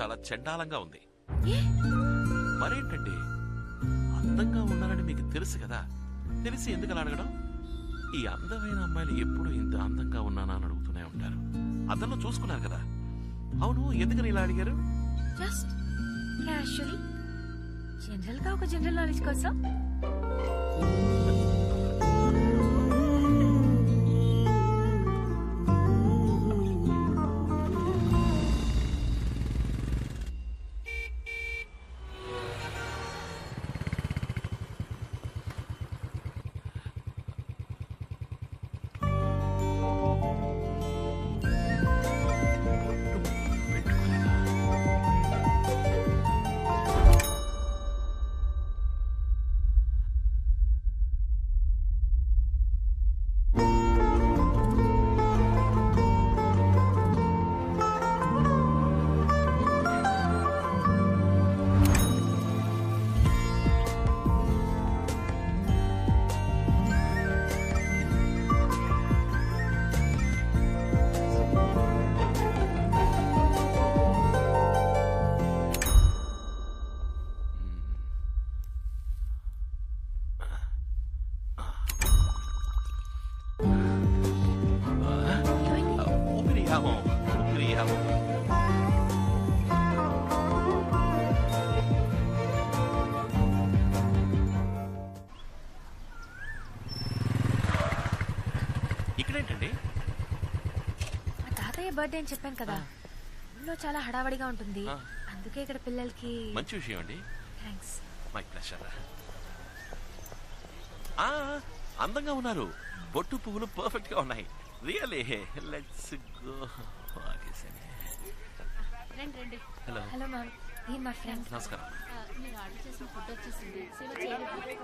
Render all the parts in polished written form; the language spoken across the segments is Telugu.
చాలా చెండాలంగా ఉంది. ఏ? మరేంటండి, అందంగా ఉన్నారని మీకు తెలుసు కదా, తెలిసి ఎందుకు అలా అడగడం? ఈ అందమైన అమ్మాయిలు ఎప్పుడు ఇంత అందంగా ఉన్నానా అని అడుగుతూనే ఉంటారు. అద్దంలో చూసుకున్నారు కదా. అవును, ఎందుకని ఇలా అడిగారు? జస్ట్ క్యాషువల్లీ, జనరల్ గా ఒక జనరల్ నాలెడ్జ్ కోసం. ఇక్కడేంటండి? మా తాతయ్య బర్త్డే అని చెప్పాను కదా, ఊళ్ళో చాలా హడావడిగా ఉంటుంది, అందుకే ఇక్కడ పిల్లలకి. మంచి విషయం అండి. థ్యాంక్స్. My pleasure. అందంగా ఉన్నారు, బొట్టు పువ్వులు పర్ఫెక్ట్ గా ఉన్నాయి. Really. Let's go. Hello. Hello ma'am, నేను మా ఫ్రెండ్. నమస్కారం. మీరు ఆర్డర్ చేసిన ఫుడ్ వచ్చేసింది. సేవ చేయండి.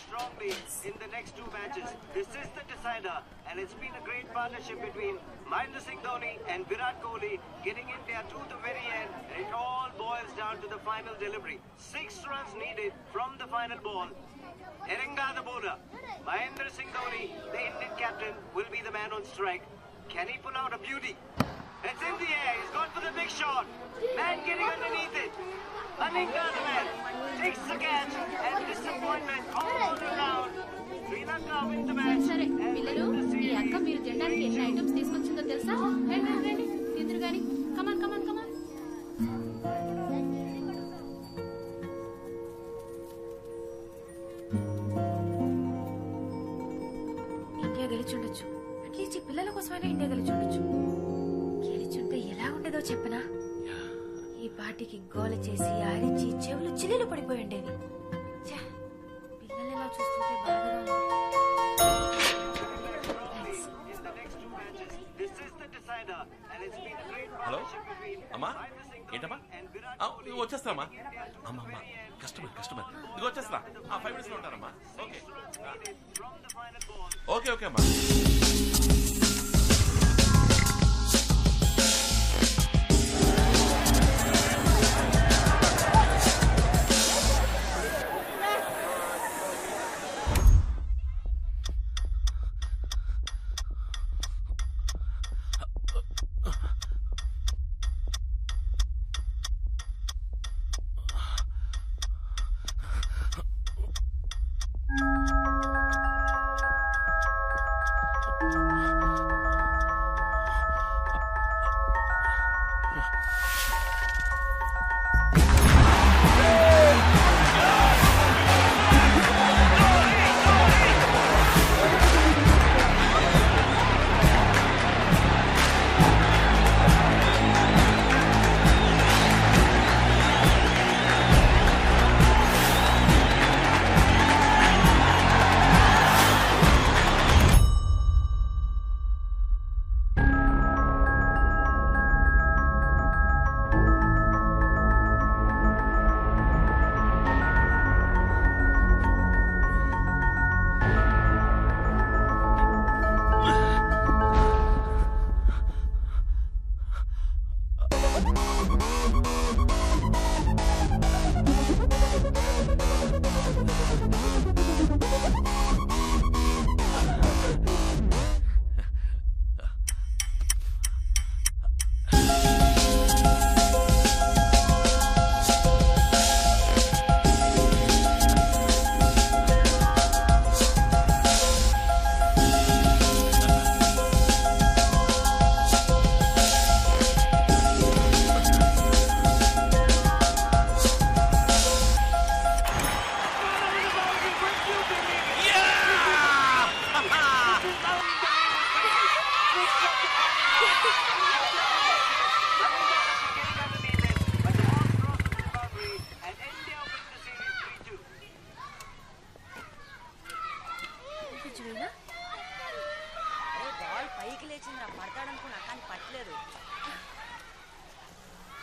Strongly in the next two matches. This is the decider, and it's been a great partnership between Mahendra Singh Dhoni and Virat Kohli, getting India to the very end. It all boils down to the final delivery. 6 runs needed from the final ball. Erenga the bowler. Mahendra Singh Dhoni, the Indian captain, will be the man on strike. Can he pull out a beauty? It's in the air. He's gone for the big shot. Man getting underneath it. Aninga the man takes the catch, and disappointment all around. Sri Lanka win the match. సరే పిల్లలు, ఈ అక్క మీరు తినడానికి ఎన్ని ఐటమ్స్ తీసుకొచ్చిందో తెలుసా? రండి రండి తిందురు గాని. కమాన్ కమాన్ కమాన్. ఇండియా గెలిచుండొచ్చు, అట్లీస్ట్ ఈ పిల్లల కోసమైనా ఇండియా గెలిచుండొచ్చు. గెలిచుంటే ఎలా ఉండేదో చెప్పనా? ఈ పార్టీకి గోల చేసి అరిచి చెవులు చిల్లులు పడిపోయి ఉండేవి. పిల్లలు ఎలా చూస్తుంటే బాధగా ఉంది. హలో అమ్మా, ఏంటమ్మా? వచ్చేస్తామా? అమ్మా అమ్మా, కస్టమర్ ఇది వచ్చేస్తా. 5 minutes లో ఉంటారమ్మా. ఓకే ఓకే ఓకే అమ్మా.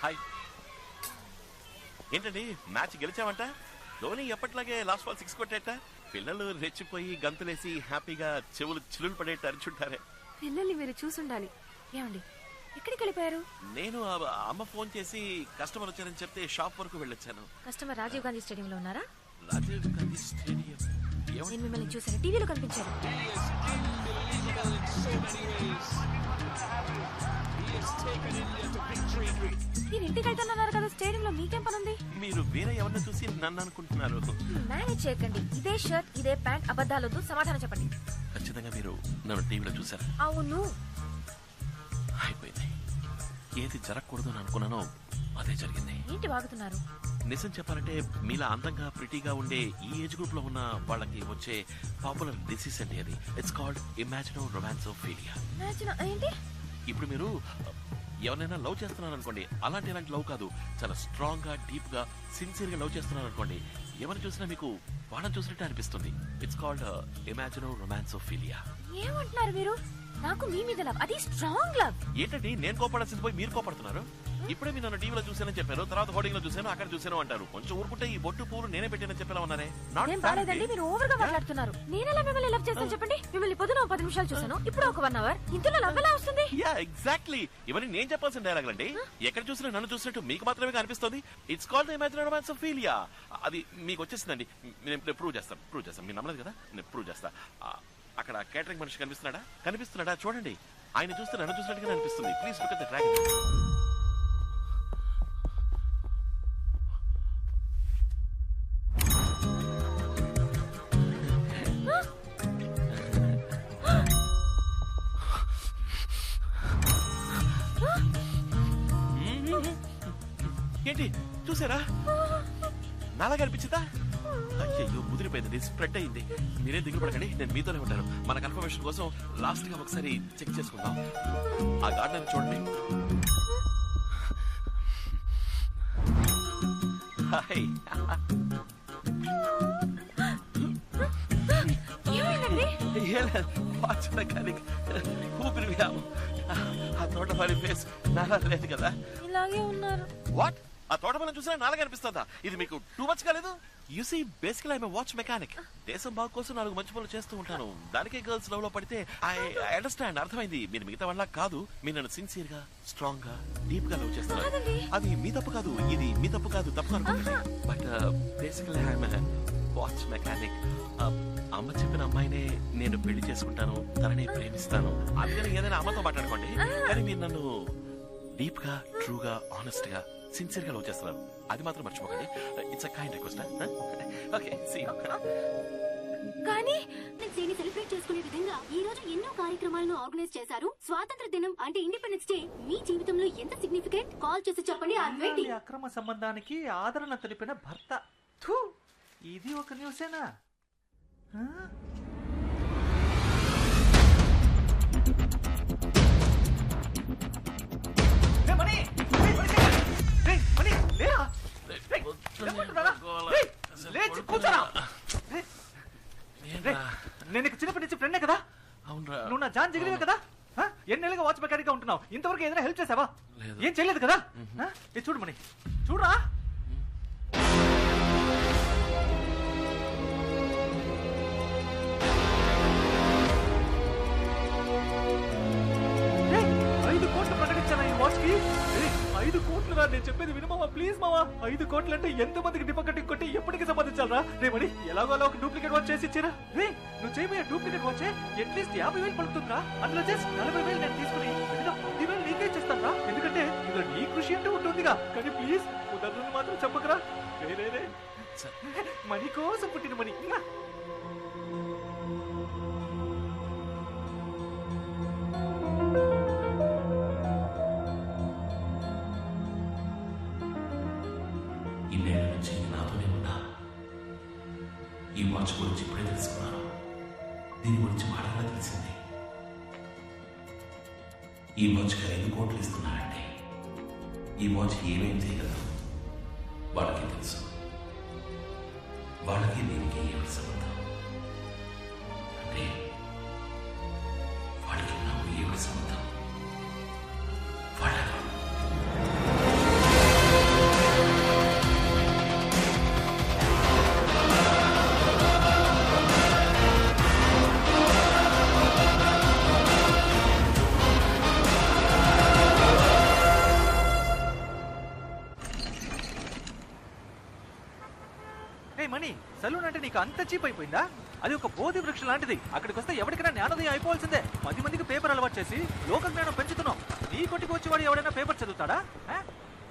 హాయ్. ఏంటండి మ్యాచ్ గెలిచామంట? ధోని ఎప్పట్లాగే లాస్ట్ బాల్ 6 కొట్టేట. పిల్లలు రెచ్చిపోయి గంతులేసి హ్యాపీగా చెవులు చిల్లులు పడేట్టు అరిచుంటారే. పిల్లల్ని మీరు చూసుండాలి. ఏమండి ఎక్కడికి వెళ్ళిపోయారు? నేను అమ్మ ఫోన్ చేసి కస్టమర్ వచ్చారని చెప్తే షాప్ వరకు వెళ్ళొచ్చాను. కస్టమర్ రాజీవ్ గాంధీ స్టేడియంలో ఉన్నారా? రాజీవ్ గాంధీ స్టేడియం. నేను మిమ్మల్ని చూసాను, టీవీలో కనిపించారు. మీరు ఇంటికి వెళ్తున్నారు కదా, స్టేడియంలో మీకేం పని ఉంది? మీరు వేరే ఎవరిని చూసి నన్ను అనుకుంటున్నారు. మేనేజ్ చేయకండి. ఇదే షర్ట్, ఇదే ప్యాంట్, అబద్ధాలొద్దు, సమాధానం చెప్పండి. ఖచ్చితంగా మీరు నన్ను టీవీలో చూసారా? అవును. అయిపోయింది. ఏది జరగకూడదు అని అనుకున్నానో అదే జరిగింది. ఏంటి వాగుతున్నారు? నిజం చెప్పాలంటే మీలా అందంగా ప్రిటీగా ఉండే ఈ ఏజ్ గ్రూప్ లో ఉన్న వాళ్ళకి వచ్చే పాపులర్ డిసీజ్ అండి అది. It's called imagino romansophilia. ఏంటి? ఇప్పుడు మీరు ఎవరైనా లవ్ చేస్తున్నారు అనుకోండి, అలాంటి లవ్ కాదు, చాలా స్ట్రాంగ్ గా డీప్ గా సిన్సియర్ గా లవ్ చేస్తున్నారు అనుకోండి, ఎవరిని చూసినా మీకు వాళ్ళని చూసినట్టే అనిపిస్తుంది. It's called imagino romansophilia. ఏమంటున్నారు మీరు? నాకు మీ మీద లవ్, అది స్ట్రాంగ్ లవ్. ఏంటండి నేను కోపడాల్సింది పోయి మీరు కోపడుతున్నారు? ఇప్పుడే మీరు నన్ను టీవీలో చూసానని చెప్పారు, తర్వాత హోర్డింగ్ లో చూసాను, అక్కడ చూసాను అంటారు. కొంచెం ఊరుకుంటే ఈ బొట్టు పూలు నేనే పెట్టానని చెప్పేలా ఉన్నారే. నేను బాలేదండి, మీరు ఓవర్ గా మాట్లాడుతున్నారు. నేనెలా మిమ్మల్ని లవ్ చేస్తాను చెప్పండి? మిమ్మల్ని పొద్దున 10 నిమిషాలు చూసాను, ఇప్పుడు ఒక 1 అవర్. ఇంతలో లవ్ ఎలా వస్తుంది? Yeah exactly. ఇవన్నీ నేను చెప్పాల్సిన డైలాగ్ అండి. ఎక్కడ చూసినా నన్ను చూసినట్టు మీకు మాత్రమే కనిపిస్తుంది. It's called imaginary romansophilia. అది మీకు వచ్చేసిందండి. నేను ప్రూవ్ చేస్తాను. మీరు నమ్మలేదు కదా, నేను ప్రూవ్ చేస్తా. అక్కడ కేటరింగ్ మనిషి కనిపిస్తున్నాడా చూడండి. ఆయన చూస్తే నన్ను చూసినట్టుగా అనిపిస్తుంది. Please look at the dragon. ఏంటి చూసారా? నాలాగా అనిపించిందా? అయ్యో ముదిరిపోయింది, స్ప్రెడ్ అయింది. మీరే దిగులు పడకండి, నేను మీతోనే ఉంటాను. మన కన్ఫర్మేషన్ కోసం లాస్ట్ గా ఒకసారి చెక్ చేసుకుందాం. ఆ గార్డెన్ చూడండి. హాయ్. వాచ్ మెకానిక్ ఊపిరి వ్యాము. ఆ తోటమాలి ఫేస్ నాలా లేదు కదా? ఇలాగే ఉన్నారు. వాట్? ఆ తోటమాలని చూసినా నాలుగు అనిపిస్తుందా? ఇది మీకు టూ మచ్ కాలేదు? యు సీ బేసికల్ ఐఎమ్ వాచ్ మెకానిక్. దేశం బాగు కోసం 4 మంచి పనులు చేస్తూ ఉంటాను. దానికే గర్ల్స్ లవ్ లో పడితే ఐ అండర్స్టాండ్, అర్థమైంది. మీరు మిగతా వాళ్ళ కాదు. మీరు నన్ను సిన్సియర్ గా, స్ట్రాంగ్ గా, డీప్ గా లవ్ చేస్తున్నారు. అది మీ తప్పు కాదు, ఇది మీ తప్పు కాదు. తప్పు అనుకుంటుంది. బట్ బేసికల్ ఐఎమ్ వాచ్ మెకానిక్. అమ్మ చెప్పిన అమ్మాయినే నేను పెళ్లి చేసుకుంటాను, తనని ప్రేమిస్తాను. అందుకని ఏదైనా అమ్మతో మాట్లాడుకోండి. కానీ మీరు నన్ను డీప్ గా, ట్రూగా, ఆనెస్ట్ గా, సిన్సియర్ గా లవ్ చేస్తున్నారు. అది మాత్రం మర్చిపోకండి. It's a kind request. Okay, see you. కానీ దీన్ని సెలబ్రేట్ చేసుకునే విధంగా ఈ రోజు ఎన్నో కార్యక్రమాలను ఆర్గనైజ్ చేశారు. స్వాతంత్ర దినం అంటే ఇండిపెండెన్స్ డే మీ జీవితంలో ఎంత సిగ్నిఫికెంట్? కాల్ చేసి చెప్పండి. అక్రమ సంబంధానికి ఆదరణ తెలిపిన భర్త. ఇది ఒక న్యూసేనా? నేను చిన్నప్పటి నుంచి ఫ్రెండే కదా. నువ్వు నా జాన్ జిగిరివే కదా. ఎన్నేళ్ళుగా వాచ్ మెకానిక్ గా ఉంటున్నావు. ఇంతవరకు ఏదైనా హెల్ప్ చేసావా? ఏం చేయలేదు కదా. చూడు మణి, చూడరా. వాచ్ కి 5 కోట్లు రా. నేను చెప్పేది వినమావా, ప్లీజ్ మావా. 5 కోట్లు అంటే ఎంత మందికి డిపాజిట్ కొట్టి ఎప్పటికీ సంపాదించాలరా? రేమని ఎలాగో అలా ఒక డూప్లికేట్ వాచ్ చేసి ఇచ్చారా? రే నువ్వు చేయబోయే డూప్లికేట్ వాచ్ అట్లీస్ట్ 50,000 పడుతుందిరా. అందులో జస్ట్ 40,000 నేను తీసుకుని 10,000 నీకే చేస్తాను రా. ఎందుకంటే ఇందులో నీ కృషి అంటూ ఉంటుందిగా. కానీ ప్లీజ్ కుదరదు మాత్రం చెప్పకరా. రే మనీ కోసం పుట్టిన మనీ. ఇన్నేళ్ళ నుంచి నాతోనే ఉన్నా. ఈ వాచ్ గురించి ఇప్పుడే తెలుసుకున్నాను. దీని గురించి మాటగా తెలిసింది. ఈ వాచ్కి 5 కోట్లు ఇస్తున్నారంటే ఈ వాచ్ ఏమేం చేయగలదు వాళ్ళకి తెలుసు. వాళ్ళకి దీనికి ఏమి సంబంధం? అంటే వాళ్ళకి నాకు ఏమి సంబంధం? వాళ్ళ సెలూన్ అంటే నీకు అంత చీప్ అయిపోయిందా? అది ఒక బోధి వృక్షం లాంటిది. అక్కడికి వస్తే ఎవరికైనా జ్ఞానోదయం అయిపోవాల్సిందే. 10 మందికి పేపర్ అలవాటు చేసి లోక జ్ఞానం పెంచుతున్నావు. నీ కొట్టుకు వచ్చేవాడు ఎవడైనా పేపర్ చదువుతాడా?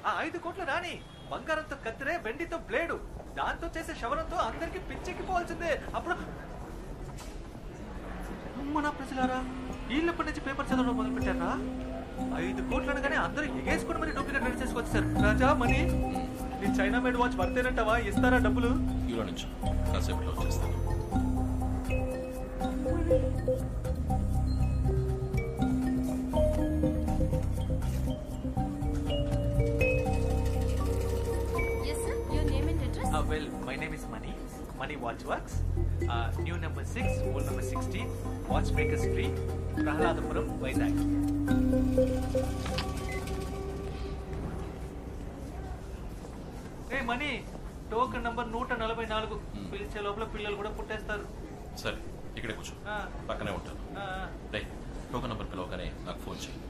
ఆ 5 కోట్లు రాని బంగారంతో కత్తిరే, వెండితో బ్లేడు, దాంతో చేసే శవరంతో అందరికి పిచ్చెక్కిపోవాల్సిందే. అప్పుడు మన ప్రజలారా వీళ్ళప్పటి నుంచి పేపర్ చదవడం మొదలు పెట్టారా? 5 కోట్లు అనగానే అందరూ ఎగేసుకుని మరి డూప్లికేట్ రెడీ చేసుకొచ్చారు. రాజా మనీ నీ చైనా మేడ్ వాచ్ వర్తేనంటావా? ఇస్తారా డబ్బులు? ఇలా నుంచి కాసేపట్లో వచ్చేస్తాను. Yes, sir. Your name and address? Well, my name is Mani. Mani Watch Works. New number 6, old number 16, Watchmaker Street, Prahaladapuram, Vizag. Hey, Mani. Token number 144. పిలిచే లోపల పిల్లలు కూడా పుట్టేస్తారు. సరే, ఇక్కడే కూర్చో, పక్కనే ఉంటాను. రే, టోకెన్ నంబర్ పిలవగానే నాకు ఫోన్ చేయి.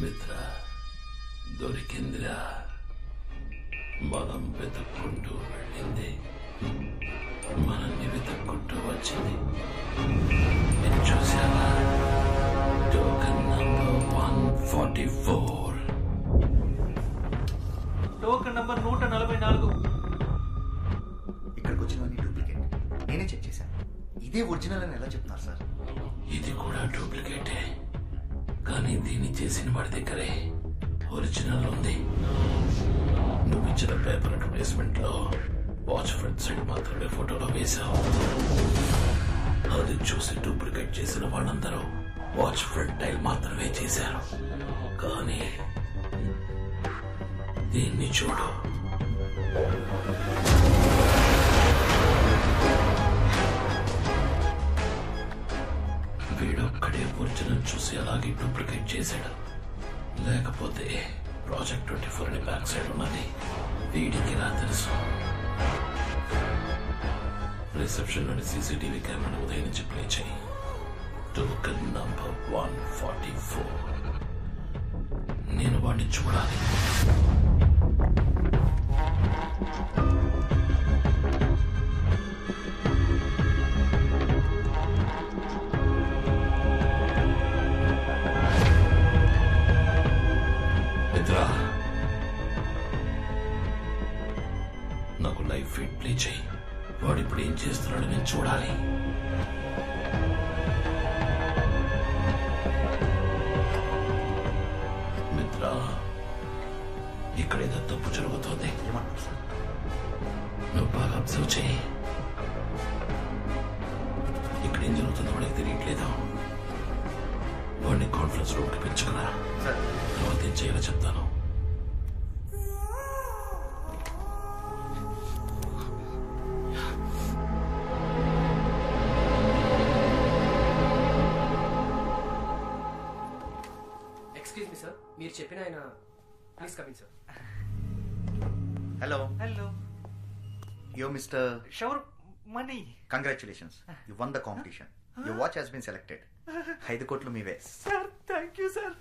మిత్ర, దొరికిందిరా. మనం వెతుక్కుంటూ వెళ్ళింది మనల్ని వెతుక్కుంటూ వచ్చింది. నేను చూసావా? Token number 144. Token number 144. ఇక్కడికి వచ్చినవన్నీ డూప్లికేట్. నేనే చెక్ చేశాను. ఇదే ఒరిజినల్ అని ఎలా చెప్తున్నారు సార్? ఇది కూడా డూప్లికేటే, కానీ దీన్ని చేసిన వాడి దగ్గరే ఒరిజినల్ ఉంది. నువ్వు ఇచ్చిన పేపర్ అడ్వర్టైజ్మెంట్ లో వాచ్ ఫ్రంట్ సైడ్ మాత్రమే ఫోటోలో వేశావు. అది చూసి డూప్లికేట్ చేసిన వాళ్ళందరూ వాచ్ ఫ్రంట్ టైల్ మాత్రమే చేశారు. కానీ దీన్ని చూడు, వీడొక్కడే ఒరిజినల్ చూసి అలాగే డూప్లికేట్ చేశాడు. లేకపోతే ప్రాజెక్ట్ 24 అని బ్యాక్ సైడ్ ఉన్నది వీడికి ఎలా తెలుసు? రిసెప్షన్ లోని సీసీటీవీ కెమెరాను ఉదయం నుంచి ప్లే చేయి. Token number 144. నేను వాడిని చూడాలి. నాకు లైవ్ ఫీడ్ ప్లే చేయి. వాడు ఇప్పుడు ఏం చేస్తున్నాడో నేను చూడాలి. మిత్ర, ఇక్కడ ఏదో తప్పు జరుగుతుంది. ఏమంటారు సార్? నువ్వు బాగా అబ్జర్వ్ చేయి. ఇక్కడ ఏం జరుగుతుందో వాడికి తెలియట్లేదు. వాడిని కాన్ఫరెన్స్ రూమ్కి పెంచుకురా. సార్, తర్వాత ఏం చేయాలో చెప్తాను. ఎక్స్క్యూజ్ మీ సార్, మీరు చెప్పిన ఆయన please coming sir. Hello hello, yo mister. Shower money. Congratulations, you won the competition. Your watch has been selected. 5 కోట్లు మీవే. Sir thank you sir.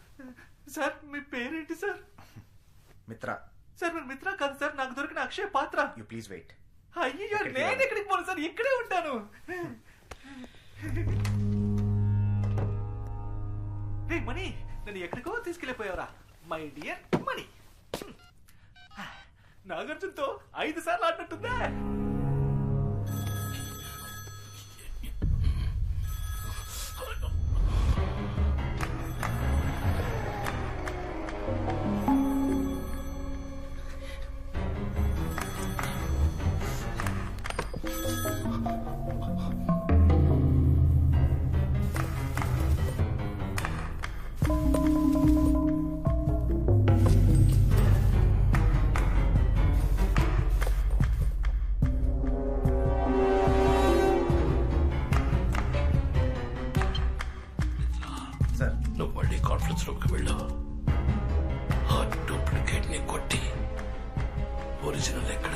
Sir మీ పేరేంటి సార్? మిత్ర. సార్ మీరు మిత్ర కాదు సార్, నాకు దొరికిన అక్షయ్ పాత్ర. You please wait. అయ్యో నేను ఎక్కడికి పోను సార్, ఇక్కడే ఉంటాను. రే మనీ, నన్ను ఎక్కడికో తీసుకెళ్ళిపోయావరా మై డియర్ మనీ. నాగార్జునతో 5 సార్లు ఆడినట్టుందా? సార్, నువ్వు మళ్ళీ కాన్ఫరెన్స్ రూమ్కి వెళ్ళు. ఆ డూప్లికేట్ ని కొట్టి ఒరిజినల్ ఎక్కడ